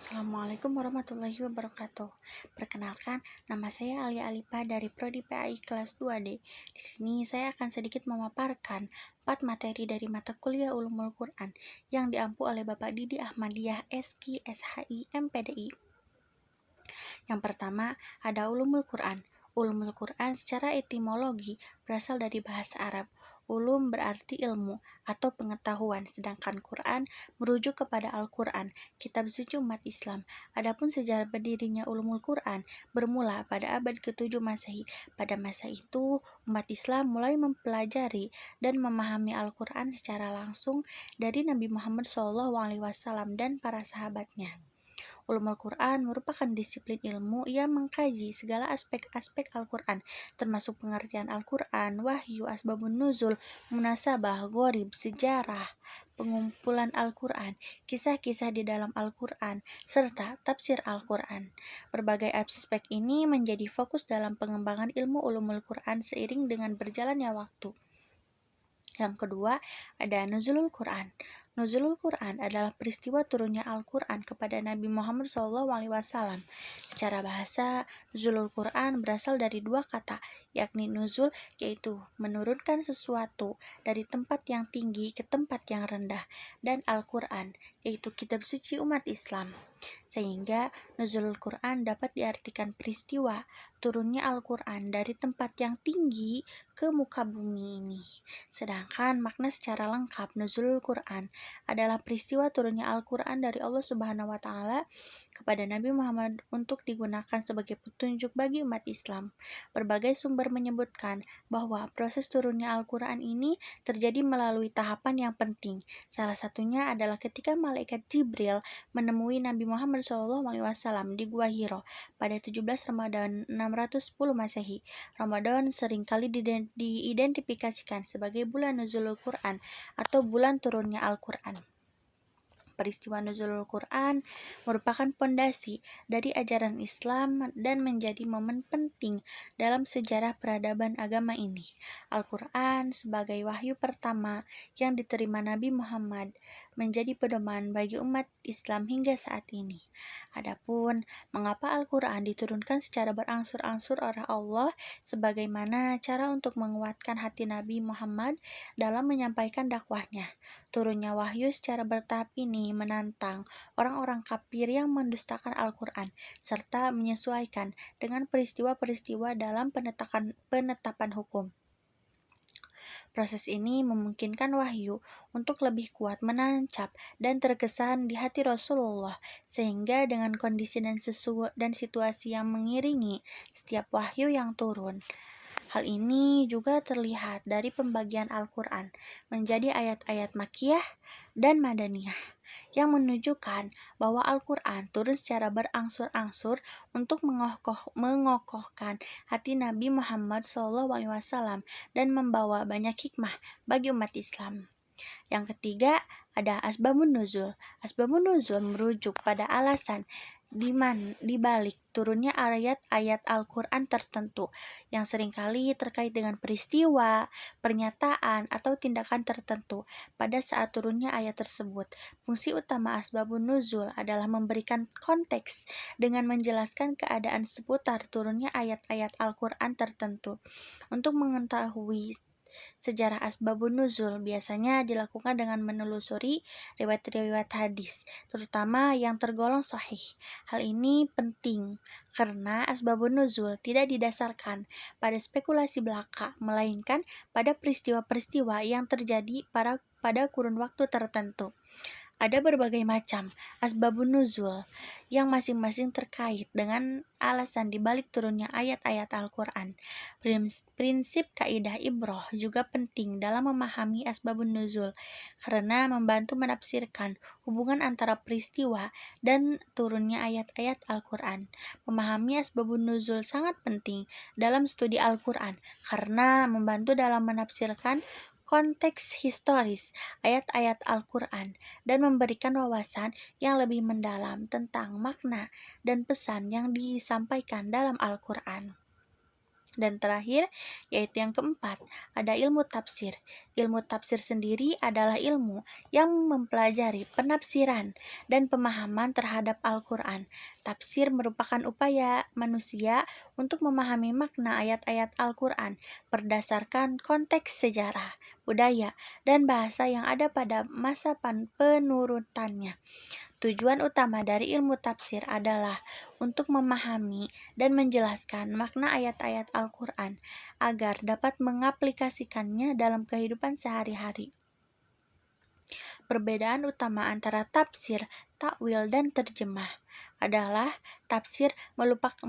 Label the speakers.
Speaker 1: Assalamualaikum warahmatullahi wabarakatuh. Perkenalkan, nama saya Alia Alipa dari Prodi PAI kelas 2D. Di sini saya akan sedikit memaparkan 4 materi dari mata kuliah Ulumul Quran yang diampu oleh Bapak Didi Ahmadiyah, SQ, SHI, MPDI. Yang pertama, ada Ulumul Quran. Ulumul Quran secara etimologi berasal dari bahasa Arab. Ulum berarti ilmu atau pengetahuan, sedangkan Quran merujuk kepada Al-Quran, kitab suci umat Islam. Adapun sejarah berdirinya Ulumul Quran bermula pada abad ke-7 Masehi. Pada masa itu, umat Islam mulai mempelajari dan memahami Al-Quran secara langsung dari Nabi Muhammad SAW dan para sahabatnya. Ulumul Quran merupakan disiplin ilmu yang mengkaji segala aspek-aspek Al-Quran, termasuk pengertian Al-Quran, wahyu, asbabun nuzul, munasabah, gharib, sejarah, pengumpulan Al-Quran, kisah-kisah di dalam Al-Quran, serta tafsir Al-Quran. Berbagai aspek ini menjadi fokus dalam pengembangan ilmu Ulumul Quran seiring dengan berjalannya waktu. Yang kedua, ada Nuzulul Quran. Nuzulul Quran adalah peristiwa turunnya Al-Quran kepada Nabi Muhammad SAW. Secara bahasa, Nuzulul Quran berasal dari dua kata, yakni nuzul, yaitu menurunkan sesuatu dari tempat yang tinggi ke tempat yang rendah, dan Al-Quran, yaitu kitab suci umat Islam. Sehingga Nuzulul Quran dapat diartikan peristiwa turunnya Al-Quran dari tempat yang tinggi ke muka bumi ini. Sedangkan makna secara lengkap Nuzulul Quran adalah peristiwa turunnya Al-Quran dari Allah Subhanahu wa Ta'ala kepada Nabi Muhammad untuk digunakan sebagai petunjuk bagi umat Islam. Berbagai sumber menyebutkan bahwa proses turunnya Al-Quran ini terjadi melalui tahapan yang penting. Salah satunya adalah ketika malaikat Jibril menemui Nabi Muhammad SAW di Gua Hiro pada 17 Ramadan 610 Masehi. Ramadan seringkali diidentifikasikan sebagai bulan Nuzulul Quran atau bulan turunnya Al-Quran. Peristiwa Nuzulul Quran merupakan pondasi dari ajaran Islam dan menjadi momen penting dalam sejarah peradaban agama ini. Al-Quran sebagai wahyu pertama yang diterima Nabi Muhammad menjadi pedoman bagi umat Islam hingga saat ini. Adapun mengapa Al-Quran diturunkan secara berangsur-angsur oleh Allah sebagaimana cara untuk menguatkan hati Nabi Muhammad dalam menyampaikan dakwahnya. Turunnya wahyu secara bertahap ini menantang orang-orang kafir yang mendustakan Al-Quran serta menyesuaikan dengan peristiwa-peristiwa dalam penetapan hukum. Proses ini memungkinkan wahyu untuk lebih kuat menancap dan terkesan di hati Rasulullah, sehingga dengan kondisi dan situasi yang mengiringi setiap wahyu yang turun. Hal ini juga terlihat dari pembagian Al-Quran menjadi ayat-ayat Makkiyah dan Madaniyah, yang menunjukkan bahwa Al-Quran turun secara berangsur-angsur untuk mengokohkan hati Nabi Muhammad SAW dan membawa banyak hikmah bagi umat Islam. Yang ketiga, ada Asbabun Nuzul. Asbabun Nuzul merujuk pada alasan di balik turunnya ayat-ayat Al-Quran tertentu yang seringkali terkait dengan peristiwa, pernyataan, atau tindakan tertentu pada saat turunnya ayat tersebut. Fungsi utama Asbabun Nuzul adalah memberikan konteks dengan menjelaskan keadaan seputar turunnya ayat-ayat Al-Quran tertentu. Untuk mengetahui sejarah Asbabun Nuzul biasanya dilakukan dengan menelusuri riwayat-riwayat hadis, terutama yang tergolong sahih. Hal ini penting karena Asbabun Nuzul tidak didasarkan pada spekulasi belaka, melainkan pada peristiwa-peristiwa yang terjadi pada kurun waktu tertentu. Ada berbagai macam asbabun nuzul yang masing-masing terkait dengan alasan dibalik turunnya ayat-ayat Al-Quran. Prinsip kaidah ibroh juga penting dalam memahami asbabun nuzul karena membantu menafsirkan hubungan antara peristiwa dan turunnya ayat-ayat Al-Quran. Memahami asbabun nuzul sangat penting dalam studi Al-Quran karena membantu dalam menafsirkan konteks historis ayat-ayat Al-Quran dan memberikan wawasan yang lebih mendalam tentang makna dan pesan yang disampaikan dalam Al-Quran. Dan terakhir, yaitu yang keempat, ada ilmu tafsir. Ilmu tafsir sendiri adalah ilmu yang mempelajari penafsiran dan pemahaman terhadap Al-Quran. Tafsir merupakan upaya manusia untuk memahami makna ayat-ayat Al-Quran berdasarkan konteks sejarah, budaya, dan bahasa yang ada pada masa penurutannya. Tujuan utama dari ilmu tafsir adalah untuk memahami dan menjelaskan makna ayat-ayat Al-Quran agar dapat mengaplikasikannya dalam kehidupan sehari-hari. Perbedaan utama antara tafsir, takwil, dan terjemah adalah tafsir merupakan